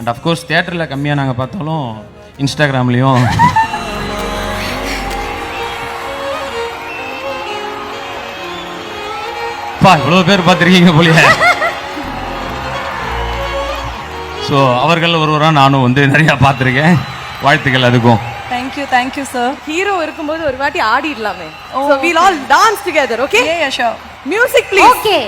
And of course தியேட்டரில் கம்மியாக நாங்கள் பார்த்தாலும் இன்ஸ்டாகிராம்லேயும் இவ்வளோ பேர் பார்த்துருக்கீங்க போலியே. ஸோ அவர்கள் ஒருவராக நானும் வந்து நிறையா பார்த்துருக்கேன். வாழ்த்துக்கள் அதுக்கும். Thank you sir. ஹீரோ இருக்கும்போது ஒரு வாட்டி ஆடிடலாமே. So we'll all dance together, okay? Yeah, sure. Music please. Okay.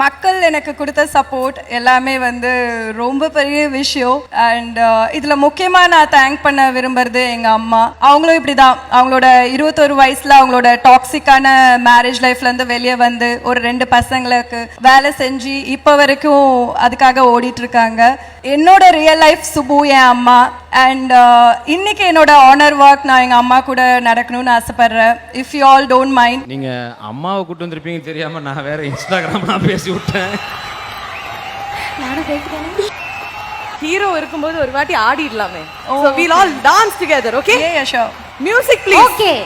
மக்கள் எனக்கு கொடுத்த சப்போர்ட் எல்லாமே வந்து ரொம்ப பெரிய விஷயம். அண்ட் இதில் முக்கியமாக நான் தேங்க் பண்ண விரும்புறது எங்கள் அம்மா. அவங்களும் இப்படி தான் அவங்களோட 21 வயசில் அவங்களோட டாக்ஸிக்கான மேரேஜ் லைஃப்லேருந்து வெளியே வந்து ஒரு 2 பசங்களுக்கு வேலை செஞ்சு இப்போ வரைக்கும் அதுக்காக ஓடிட்டு இருக்காங்க. என்னோட ரியல் லைஃப் சுபு என் அம்மா. அண்ட் இன்னைக்கு என்னோட ஆனர் ஒர்க் நான் எங்கள் அம்மா கூட நடக்கணும்னு ஆசைப்படுறேன். If you all don't mind. நீங்கள் அம்மாவை கூட்டு வந்திருப்பீங்க தெரியாமல் நான் வேற இன்ஸ்டாகிராம்லாம் பேசி விட்டேன். ஹீரோ இருக்கும்போது ஒரு வாட்டி ஆடிடலாமே. So we'll all dance together, okay? Yeah, sure. Music please. Okay.